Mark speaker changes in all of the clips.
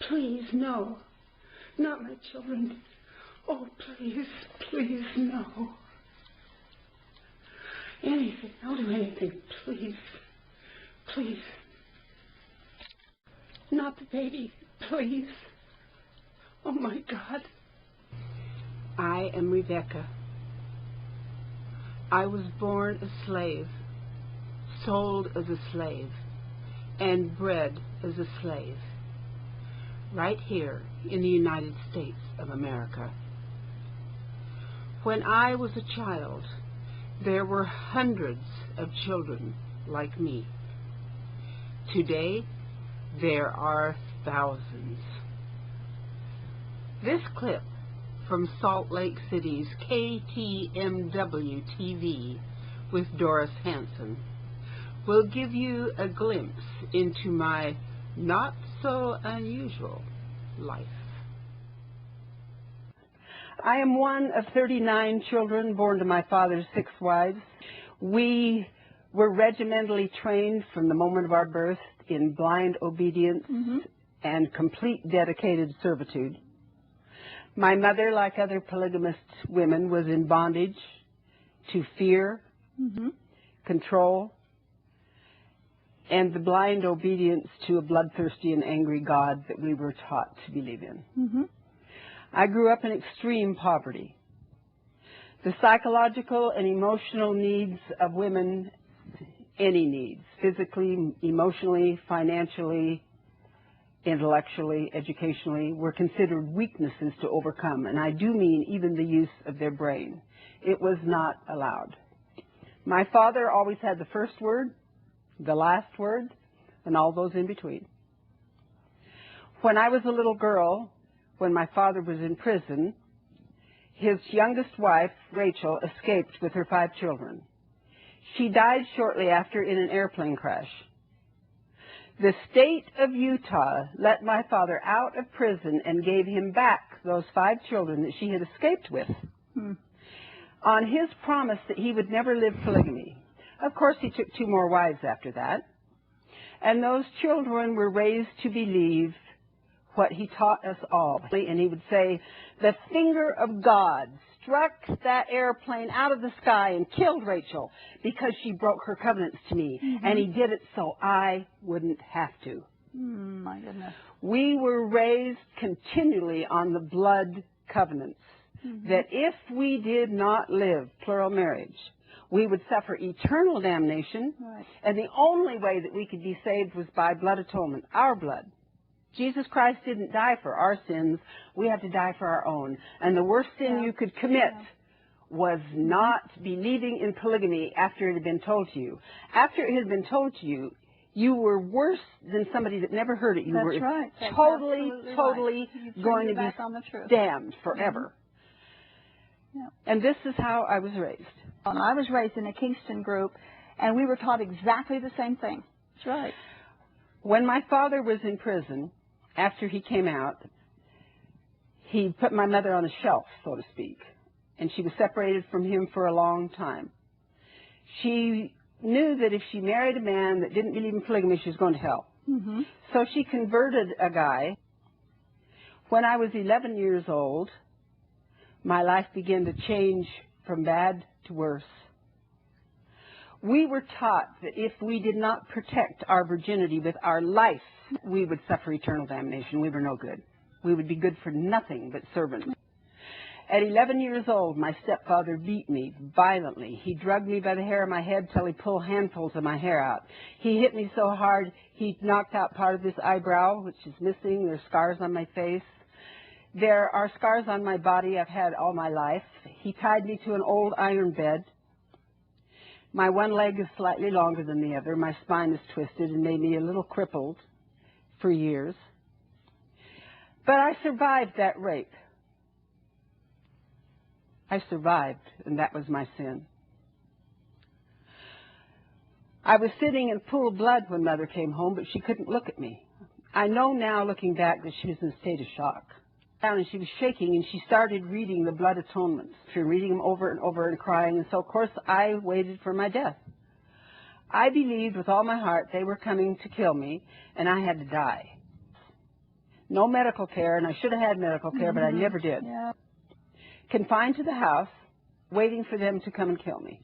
Speaker 1: Please, no. Not my children. Oh, please, please, no. Anything. I'll do anything. Please. Please. Not the baby. Please. Oh, my God. I am Rebecca. I was born a slave, sold as a slave, and bred as a slave, right here in the United States of America. When I was a child, there were hundreds of children like me. Today, there are thousands. This clip from Salt Lake City's KTMW TV with Doris Hanson will give you a glimpse into my not so unusual life. I am one of 39 children born to my father's 6 wives. We were regimentally trained from the moment of our birth in blind obedience and complete dedicated servitude. My mother, like other polygamist women, was in bondage to fear, control, and the blind obedience to a bloodthirsty and angry God that we were taught to believe in. I grew up in extreme poverty. The psychological and emotional needs of women, any needs, physically, emotionally, financially, intellectually, educationally, were considered weaknesses to overcome, and I do mean even the use of their brain. It was not allowed. My father always had the first word, the last word, and all those in between. When I was a little girl, when my father was in prison, his youngest wife, Rachel, escaped with her 5 children. She died shortly after in an airplane crash. The state of Utah let my father out of prison and gave him back those 5 children that she had escaped with on his promise that he would never live polygamy. Of course, he took 2 more wives after that. And those children were raised to believe what he taught us all. And he would say, the finger of God struck that airplane out of the sky and killed Rachel because she broke her covenants to me. And he did it so I wouldn't have to.
Speaker 2: My goodness.
Speaker 1: We were raised continually on the blood covenants that if we did not live plural marriage, we would suffer eternal damnation. And the only way that we could be saved was by blood atonement, our blood. Jesus Christ didn't die for our sins. We have to die for our own. And the worst sin you could commit was not believing in polygamy after it had been told to you. After it had been told to you, you were worse than somebody that never heard it. You were totally going to be damned forever. And this is how I was raised.
Speaker 2: I was raised in a Kingston group, and we were taught exactly the same thing. That's right.
Speaker 1: When my father was in prison, after he came out, he put my mother on a shelf, so to speak, and she was separated from him for a long time. She knew that if she married a man that didn't believe in polygamy, she was going to hell. So she converted a guy. When I was 11 years old, my life began to change from bad to worse. We were taught that if we did not protect our virginity with our life, we would suffer eternal damnation. We were no good. We would be good for nothing but servants. At 11 years old, my stepfather beat me violently. He drugged me by the hair of my head till he pulled handfuls of my hair out. He hit me so hard, he knocked out part of this eyebrow, which is missing. There's scars on my face. There are scars on my body I've had all my life. He tied me to an old iron bed. My one leg is slightly longer than the other. My spine is twisted and made me a little crippled for years. But I survived that rape. I survived, and that was my sin. I was sitting in a pool of blood when Mother came home, but she couldn't look at me. I know now, looking back, that she was in a state of shock. And she was shaking, and she started reading the blood atonements. She was reading them over and over and crying, and so, of course, I waited for my death. I believed with all my heart they were coming to kill me, and I had to die. no medical care, and I should have had medical care, but I never did.
Speaker 2: Yeah.
Speaker 1: Confined to the house, waiting for them to come and kill me.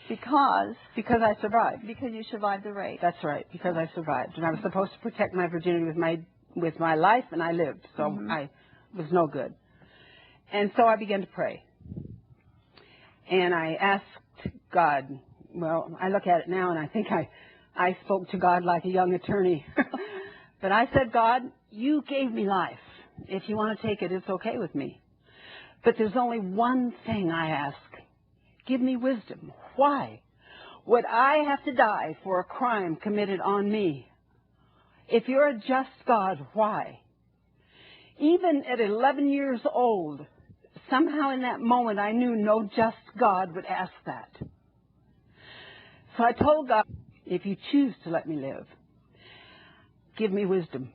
Speaker 2: Because
Speaker 1: I survived.
Speaker 2: Because you survived the rape.
Speaker 1: That's right, because I survived. And I was supposed to protect my virginity with my life, and I lived, so I was no good. And so I began to pray. And I asked God, well, I look at it now, and I think I spoke to God like a young attorney. But I said, God, you gave me life. If you want to take it, it's okay with me. But there's only one thing I ask. Give me wisdom. Why would I have to die for a crime committed on me? If you're a just God, why? Even at 11 years old, somehow in that moment I knew no just God would ask that. So I told God, if you choose to let me live, give me wisdom.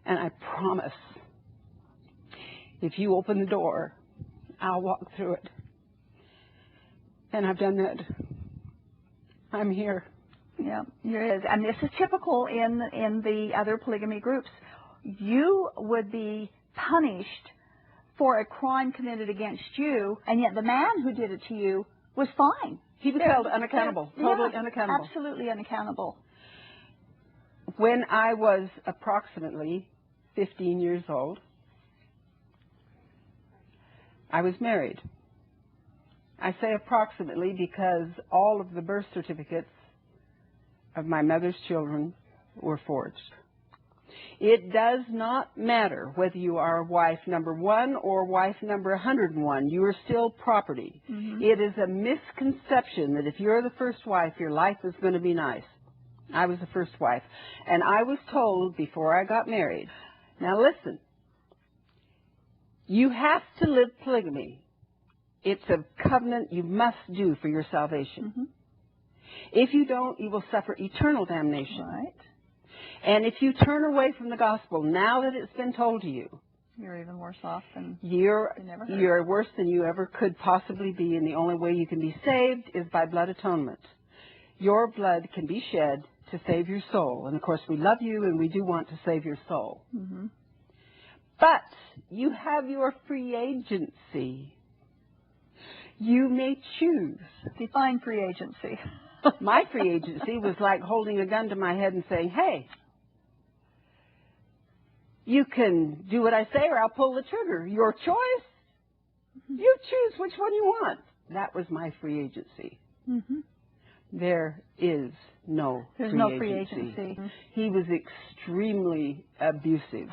Speaker 1: And I promise, if you open the door, I'll walk through it. And I've done that. I'm here.
Speaker 2: Yeah, here it is. And this is typical in the other polygamy groups. You would be punished for a crime committed against you, and yet the man who did it to you was fine.
Speaker 1: He was held unaccountable, totally unaccountable.
Speaker 2: Absolutely unaccountable.
Speaker 1: When I was approximately 15 years old, I was married. I say approximately because all of the birth certificates of my mother's children were forged. It does not matter whether you are wife number 1 or wife number 101. You are still property. It is a misconception that if you're the first wife, your life is going to be nice. I was the first wife. And I was told before I got married, now listen, you have to live polygamy. It's a covenant you must do for your salvation. If you don't, you will suffer eternal damnation.
Speaker 2: Right.
Speaker 1: And if you turn away from the gospel, now that it's been told to you,
Speaker 2: you're even worse off than
Speaker 1: you're worse than you ever could possibly be, and the only way you can be saved is by blood atonement. Your blood can be shed to save your soul. And of course, we love you and we do want to save your soul. But you have your free agency. You may choose.
Speaker 2: Define free agency.
Speaker 1: My free agency was like holding a gun to my head and saying, hey, you can do what I say or I'll pull the trigger. Your choice. You choose which one you want. That was my free agency. There is no free agency. He was extremely abusive.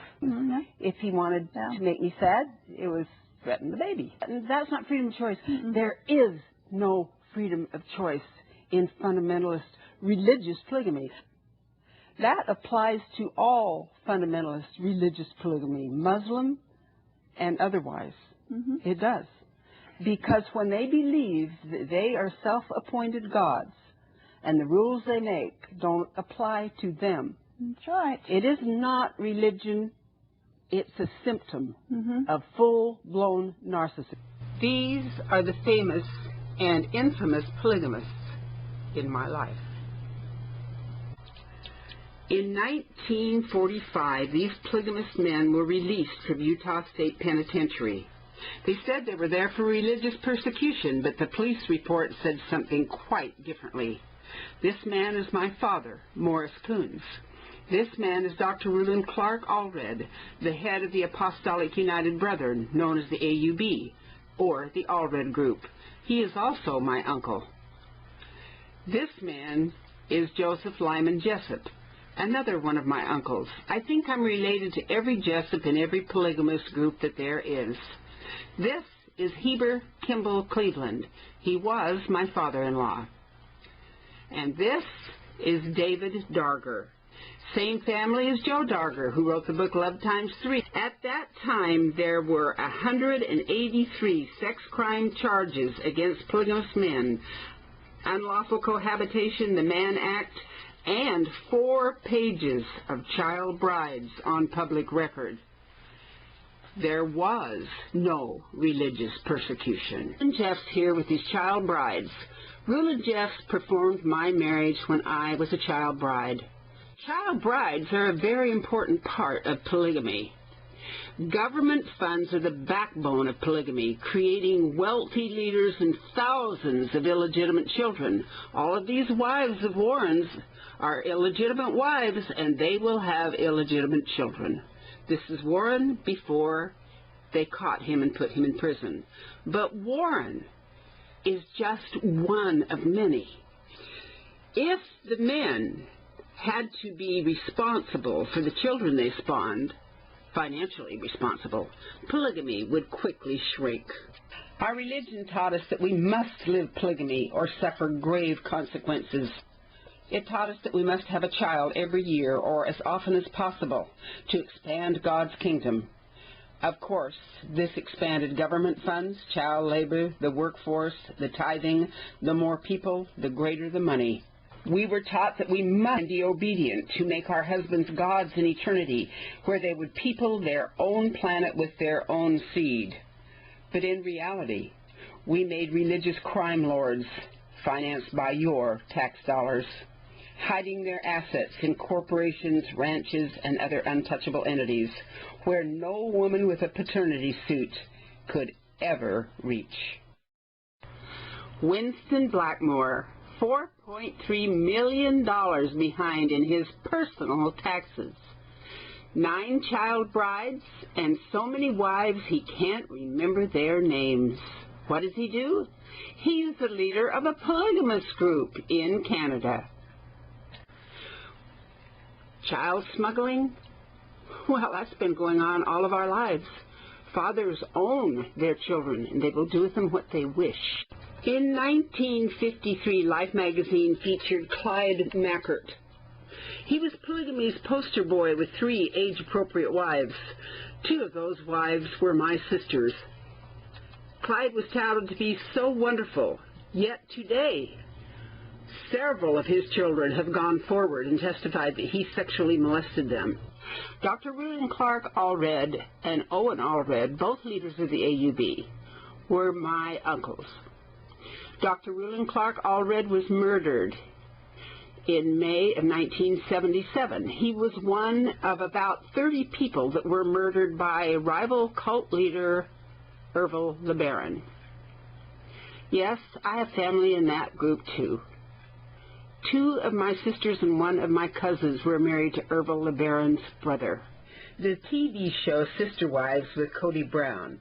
Speaker 1: If he wanted to make me sad, it was threaten the baby. And that's not freedom of choice. There is no freedom of choice in fundamentalist religious polygamy. That applies to all fundamentalist religious polygamy, Muslim and otherwise. It does. Because when they believe that they are self-appointed gods and the rules they make don't apply to them.
Speaker 2: That's right.
Speaker 1: It is not religion. It's a symptom of full-blown narcissism. These are the famous and infamous polygamists in my life. In 1945, these polygamous men were released from Utah State Penitentiary. They said they were there for religious persecution, but the police report said something quite differently. This man is my father, Morris Coons. This man is Dr. Reuben Clark Allred, the head of the Apostolic United Brethren, known as the AUB, or the Allred Group. He is also my uncle. This man is Joseph Lyman Jessup, another one of my uncles. I think I'm related to every Jessup in every polygamous group that there is. This is Heber Kimbel Cleveland. He was my father-in-law. And this is David Darger. Same family as Joe Darger, who wrote the book Love Times 3. At that time, there were 183 sex crime charges against polygamous men, unlawful cohabitation, the Mann Act, and 4 pages of child brides on public record. There was no religious persecution. And Jeff's here with his child brides. Rula Jeffs performed my marriage when I was a child bride. Child brides are a very important part of polygamy. Government funds are the backbone of polygamy, creating wealthy leaders and thousands of illegitimate children. All of these wives of Warren's are illegitimate wives, and they will have illegitimate children. This is Warren before they caught him and put him in prison. But Warren is just one of many. If the men had to be responsible for the children they spawned, financially responsible, polygamy would quickly shrink. Our religion taught us that we must live polygamy or suffer grave consequences. It taught us that we must have a child every year or as often as possible to expand God's kingdom. Of course, this expanded government funds, child labor, the workforce, the tithing. The more people, the greater the money. We were taught that we must be obedient to make our husbands gods in eternity, where they would people their own planet with their own seed. But in reality, we made religious crime lords, financed by your tax dollars, hiding their assets in corporations, ranches, and other untouchable entities, where no woman with a paternity suit could ever reach. Winston Blackmore, $4.3 million behind in his personal taxes. 9 child brides and so many wives he can't remember their names. What does he do? He's the leader of a polygamous group in Canada. Child smuggling? Well, that's been going on all of our lives. Fathers own their children, and they will do with them what they wish. In 1953, Life magazine featured Clyde Mackert. He was polygamy's poster boy with 3 age-appropriate wives. 2 of those wives were my sisters. Clyde was touted to be so wonderful, yet today, several of his children have gone forward and testified that he sexually molested them. Dr. Reuben Clark Allred and Owen Allred, both leaders of the AUB, were my uncles. Dr. Reuben Clark Allred was murdered in May of 1977. He was one of about 30 people that were murdered by rival cult leader Ervil LeBaron. Yes, I have family in that group too. 2 of my sisters and 1 of my cousins were married to Ervil LeBaron's brother. The TV show Sister Wives with Cody Brown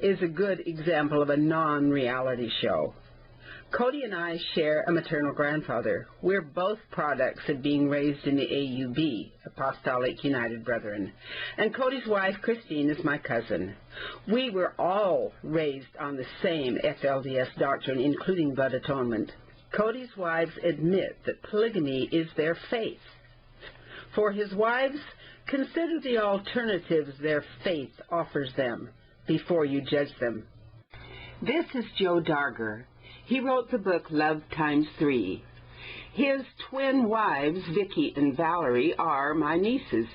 Speaker 1: is a good example of a non-reality show. Cody and I share a maternal grandfather. We're both products of being raised in the AUB, Apostolic United Brethren. And Cody's wife, Christine, is my cousin. We were all raised on the same FLDS doctrine, including blood atonement. Cody's wives admit that polygamy is their faith. For his wives, consider the alternatives their faith offers them before you judge them. This is Joe Darger. He wrote the book Love Times 3. His twin wives, Vicki and Valerie, are my nieces.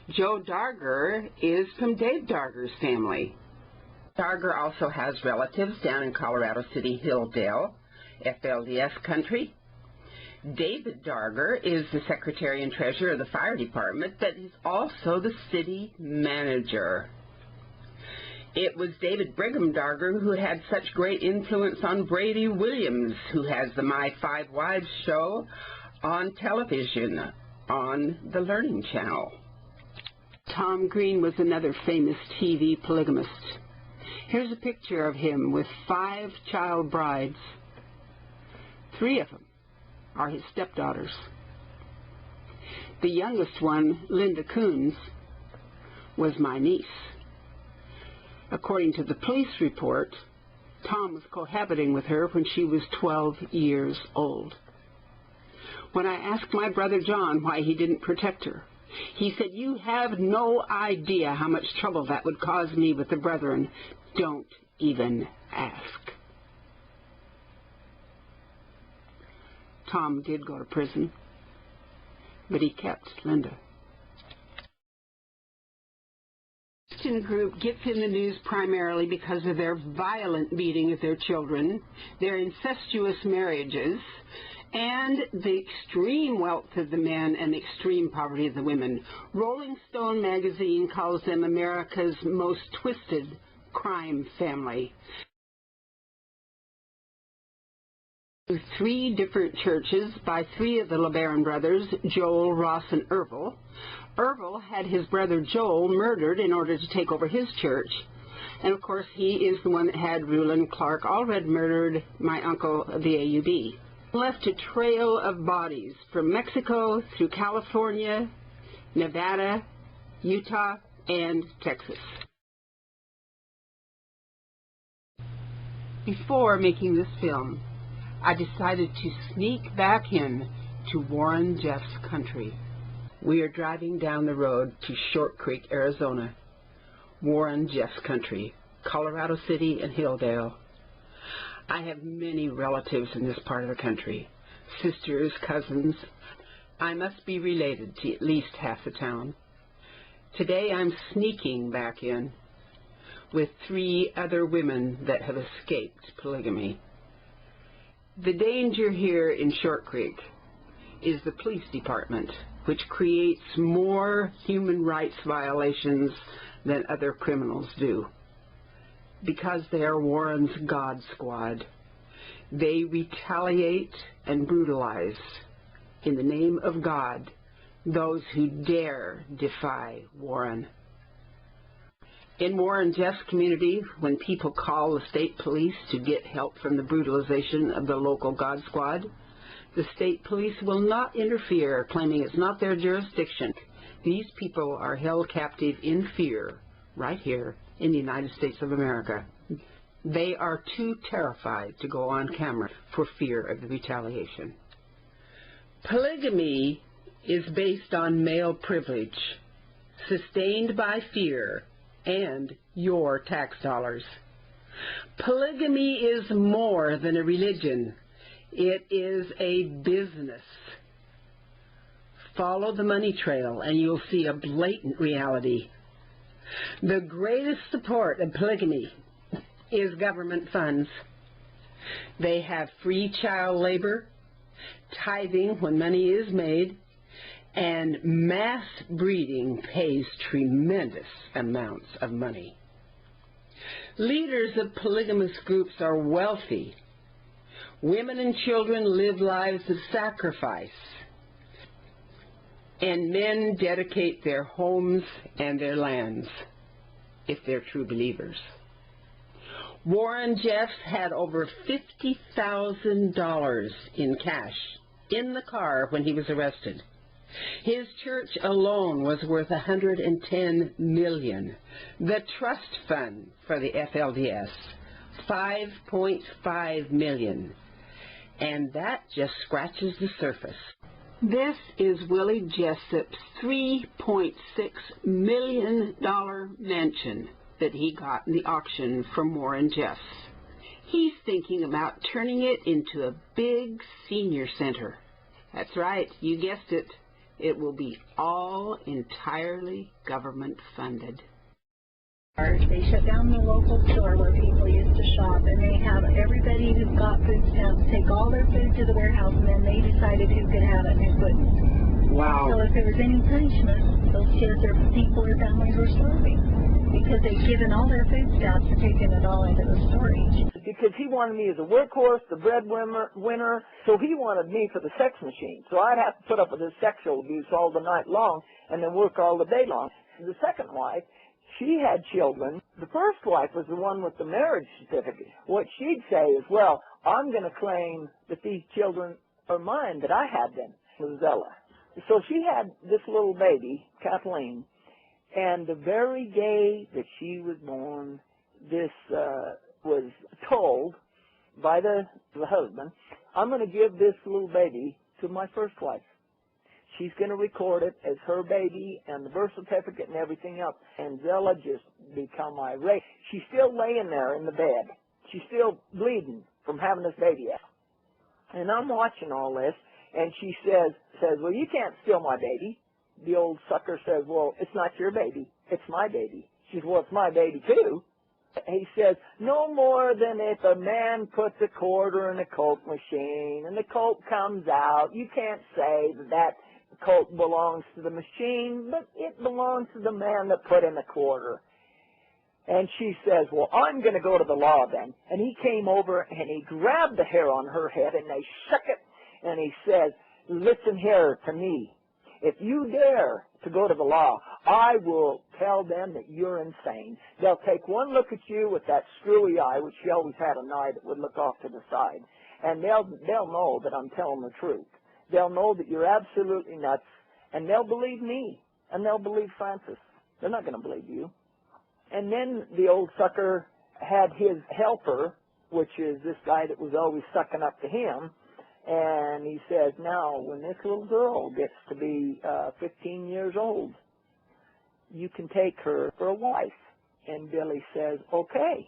Speaker 1: Joe Darger is from Dave Darger's family. Darger also has relatives down in Colorado City, Hildale, FLDS country. David Darger is the secretary and treasurer of the fire department, but is also the city manager. It was David Brigham Darger who had such great influence on Brady Williams, who has the My 5 Wives show on television on the Learning Channel. Tom Green was another famous TV polygamist. Here's a picture of him with 5 child brides. 3 of them are his stepdaughters. The youngest one, Linda Coons, was my niece. According to the police report, Tom was cohabiting with her when she was 12 years old. When I asked my brother John why he didn't protect her, he said, "You have no idea how much trouble that would cause me with the brethren. Don't even ask." Tom did go to prison, but he kept Linda. The Christian group gets in the news primarily because of their violent beating of their children, their incestuous marriages, and the extreme wealth of the men and the extreme poverty of the women. Rolling Stone magazine calls them America's most twisted crime family. 3 different churches by 3 of the LeBaron brothers, Joel, Ross, and Ervil. Ervil had his brother Joel murdered in order to take over his church. And of course, he is the one that had Rulon Clark Allred murdered, my uncle of the AUB. Left a trail of bodies from Mexico through California, Nevada, Utah, and Texas. Before making this film, I decided to sneak back in to Warren Jeff's country. We are driving down the road to Short Creek, Arizona. Warren Jeff's country, Colorado City and Hildale. I have many relatives in this part of the country, sisters, cousins. I must be related to at least half the town. Today I'm sneaking back in with 3 other women that have escaped polygamy. The danger here in Short Creek is the police department, which creates more human rights violations than other criminals do. Because they are Warren's God Squad, they retaliate and brutalize in the name of God those who dare defy Warren. In Warren Jeff's community, when people call the state police to get help from the brutalization of the local God Squad, the state police will not interfere, claiming it's not their jurisdiction. These people are held captive in fear right here in the United States of America. They are too terrified to go on camera for fear of the retaliation. Polygamy is based on male privilege, sustained by fear and your tax dollars. Polygamy is more than a religion. It is a business. Follow the money trail and you'll see a blatant reality. The greatest support of polygamy is government funds. They have free child labor, tithing when money is made, and mass breeding pays tremendous amounts of money. Leaders of polygamous groups are wealthy. Women and children live lives of sacrifice, and men dedicate their homes and their lands if they're true believers. Warren Jeffs had over $50,000 in cash in the car when he was arrested. His church alone was worth $110 million. The trust fund for the FLDS, $5.5 million. And that just scratches the surface. This is Willie Jessup's $3.6 million mansion that he got in the auction from Warren Jeffs. He's thinking about turning it into a big senior center. That's right, you guessed it. It will be all entirely government funded.
Speaker 3: They shut down the local store where people used to shop, and they have everybody who's got food stamps take all their food to the warehouse, and then they decided who could have it and who couldn't.
Speaker 1: Wow.
Speaker 3: So if there was any punishment, those kids or people or families were starving because they'd given all their food stamps and taken it all into the storage.
Speaker 4: Because he wanted me as a workhorse, the breadwinner, so he wanted me for the sex machine. So I'd have to put up with his sexual abuse all the night long and then work all the day long. The second wife, she had children. The first wife was the one with the marriage certificate. What she'd say is, well, I'm going to claim that these children are mine, that I had them, was Zella. So she had this little baby, Kathleen, and the very day that she was born, this was told by the husband, I'm going to give this little baby to my first wife. She's going to record it as her baby and the birth certificate and everything else. And Zella just become irate. She's still laying there in the bed. She's still bleeding from having this baby out. And I'm watching all this, and she says, well, you can't steal my baby. The old sucker says, well, it's not your baby. It's my baby. She says, well, it's my baby too. He says, no more than if a man puts a quarter in a Coke machine and the Coke comes out, you can't say that that Coke belongs to the machine, but it belongs to the man that put in the quarter. And she says, well, I'm going to go to the law then. And he came over and he grabbed the hair on her head and they shook it. And he says, listen here to me. If you dare to go to the law, I will tell them that you're insane. They'll take one look at you with that screwy eye, which she always had an eye that would look off to the side, and they'll know that I'm telling the truth. They'll know that you're absolutely nuts, and they'll believe me, and they'll believe Francis. They're not going to believe you. And then the old sucker had his helper, which is this guy that was always sucking up to him, and he says, now, when this little girl gets to be 15 years old, you can take her for a wife. And Billy says, okay.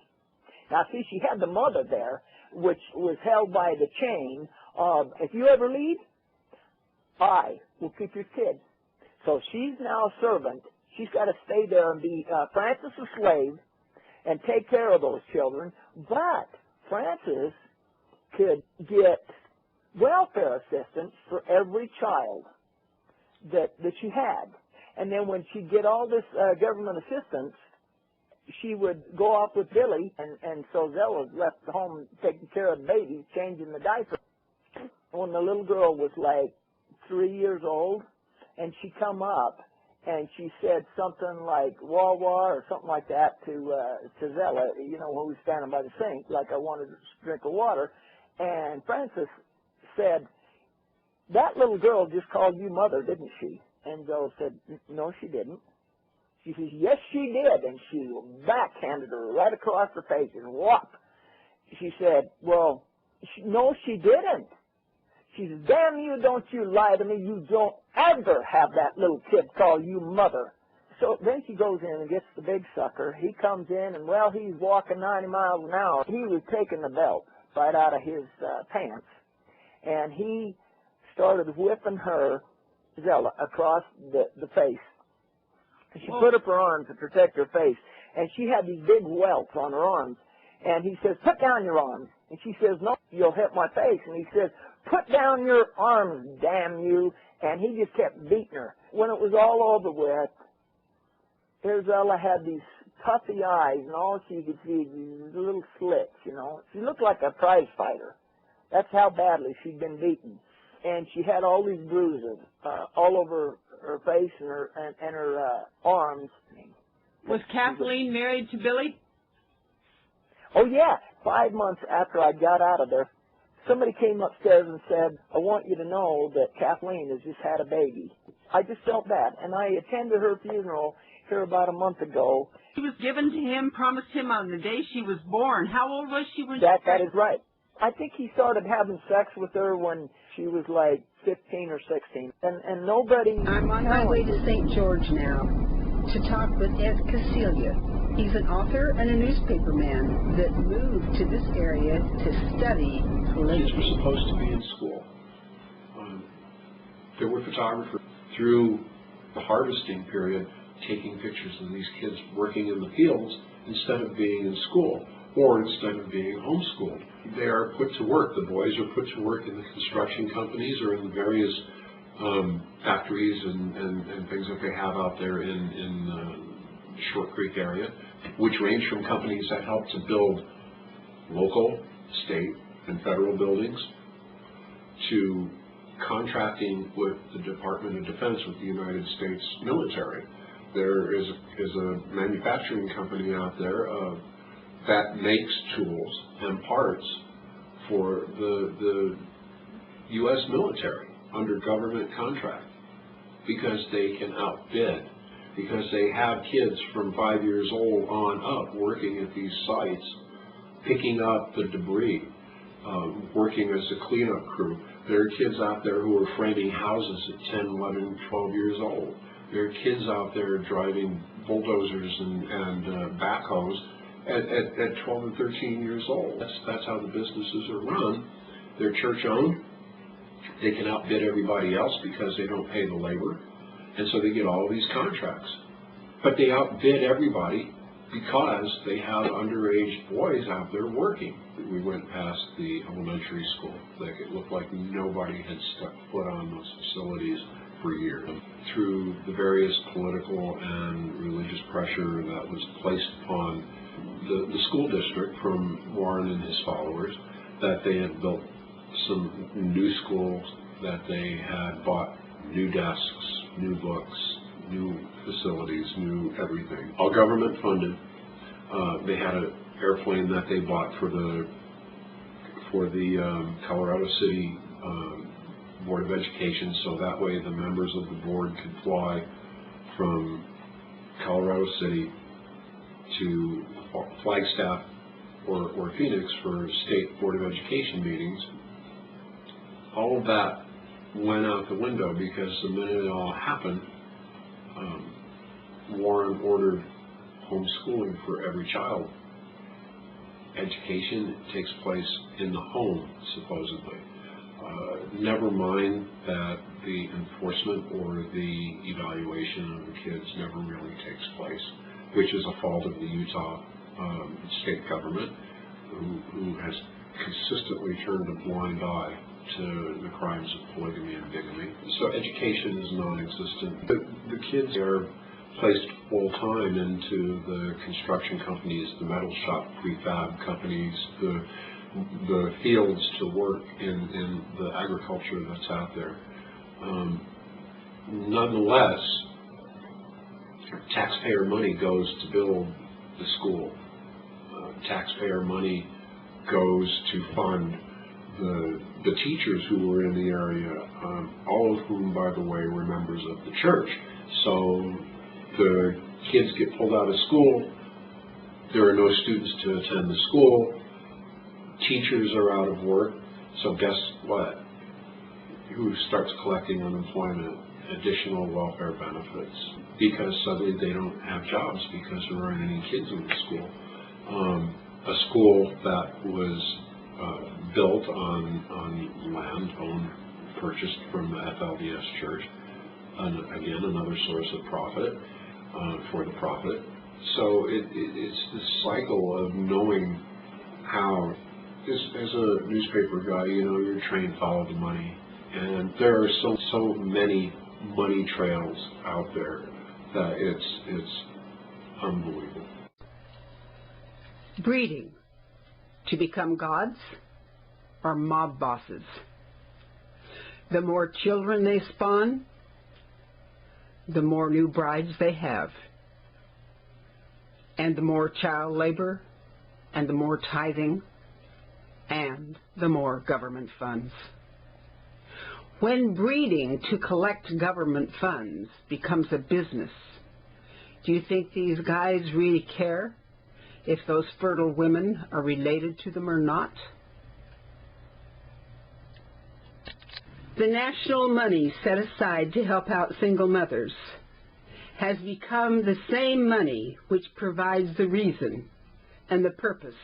Speaker 4: Now, see, she had the mother there, which was held by the chain of, if you ever leave, I will keep your kid. So she's now a servant. She's got to stay there and be Francis a slave and take care of those children. But Francis could get welfare assistance for every child that she had. And then when she'd get all this government assistance, she would go off with Billy, and so Zella's left home taking care of the baby, changing the diaper. When the little girl was like 3 years old, and she come up, and she said something like wah wah or something like that to Zella, you know, who was standing by the sink, like I wanted a drink of water. And Francis said, that little girl just called you mother, didn't she? And Zoe said, no, she didn't. She says, yes, she did. And she backhanded her right across the face and whop. She said, well, no, she didn't. She says, damn you, don't you lie to me. You don't ever have that little kid call you mother. So then she goes in and gets the big sucker. He comes in, and, well, he's walking 90 miles an hour. He was taking the belt right out of his pants. And he started whipping her, Zella, across the face. She put up her arms to protect her face. And she had these big welts on her arms. And he says, put down your arms. And she says, no, you'll hit my face. And he says, put down your arms, damn you. And he just kept beating her. When it was all over with, Zella had these puffy eyes, and all she could see was these little slits, you know. She looked like a prize fighter. That's how badly she'd been beaten. And she had all these bruises all over her face and her arms.
Speaker 1: Was Kathleen married to Billy?
Speaker 4: Oh, yeah. 5 months after I got out of there, somebody came upstairs and said, I want you to know that Kathleen has just had a baby. I just felt bad. And I attended her funeral here about a month ago.
Speaker 1: She was given to him, promised him on the day she was born. How old was she when
Speaker 4: That is right. I think he started having sex with her when she was like 15 or 16. And nobody...
Speaker 5: I'm on my way to St. George now to talk with Ed Kociel. He's an author and a newspaper man that moved to this area to study polygamy.
Speaker 6: Kids were supposed to be in school. There were photographers through the harvesting period taking pictures of these kids working in the fields instead of being in school or instead of being homeschooled. They are put to work. The boys are put to work in the construction companies or in the various factories and things that they have out there in the Short Creek area, which range from companies that help to build local, state, and federal buildings to contracting with the Department of Defense with the United States military. There is a manufacturing company out there that makes tools and parts for the U.S. military under government contract because they can outbid, because they have kids from 5 years old on up working at these sites, picking up the debris, working as a cleanup crew. There are kids out there who are framing houses at 10, 11, 12 years old. There are kids out there driving bulldozers and backhoes at 12 and 13 years old. That's how the businesses are run. They're church-owned. They can outbid everybody else because they don't pay the labor, and so they get all these contracts. But they outbid everybody because they had underage boys out there working. We went past the elementary school. Like, it looked like nobody had stepped foot on those facilities for years. Through the various political and religious pressure that was placed upon the school district from Warren and his followers, that they had built some new schools, that they had bought new desks, new books, new facilities, new everything. All government funded. They had an airplane that they bought for the Colorado City Board of Education, so that way the members of the board could fly from Colorado City to Flagstaff or Phoenix for state Board of Education meetings. All of that went out the window because the minute it all happened, Warren ordered homeschooling for every child. Education takes place in the home, supposedly. Never mind that the enforcement or the evaluation of the kids never really takes place, which is a fault of the Utah state government, who has consistently turned a blind eye to the crimes of polygamy and bigamy. So education is non-existent. The kids are placed full-time into the construction companies, the metal shop prefab companies, the fields to work in the agriculture that's out there. Nonetheless, taxpayer money goes to build the school. Taxpayer money goes to fund the teachers who were in the area, all of whom, by the way, were members of the church. So the kids get pulled out of school, there are no students to attend the school, teachers are out of work, so guess what? Who starts collecting unemployment, additional welfare benefits, because suddenly they don't have jobs because there aren't any kids in the school. A school that was built on land purchased from the FLDS church, and again, another source of profit for the profit. So it's this cycle of knowing how, as a newspaper guy, you know, you're trained to follow the money. And there are so many money trails out there that it's unbelievable.
Speaker 5: Breeding to become gods or mob bosses. The more children they spawn, the more new brides they have, and the more child labor, and the more tithing, and the more government funds. When breeding to collect government funds becomes a business, do you think these guys really care if those fertile women are related to them or not? The national money set aside to help out single mothers has become the same money which provides the reason and the purpose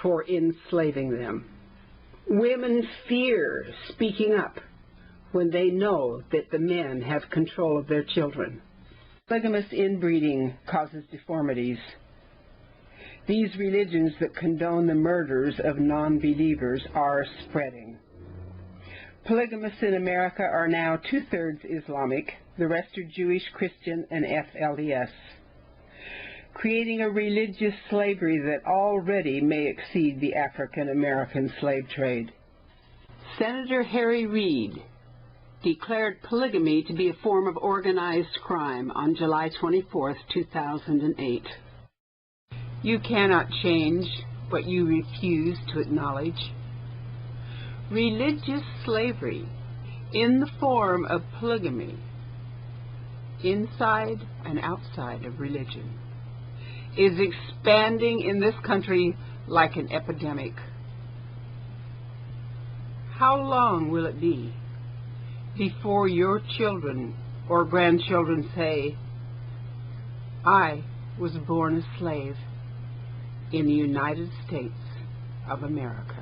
Speaker 5: for enslaving them. Women fear speaking up when they know that the men have control of their children. Polygamous inbreeding causes deformities. These religions that condone the murders of non-believers are spreading. Polygamists in America are now 2/3 Islamic, the rest are Jewish, Christian, and FLDS, creating a religious slavery that already may exceed the African-American slave trade. Senator Harry Reid declared polygamy to be a form of organized crime on July 24, 2008. You cannot change what you refuse to acknowledge. Religious slavery in the form of polygamy, inside and outside of religion, is expanding in this country like an epidemic. How long will it be before your children or grandchildren say, I was born a slave in the United States of America?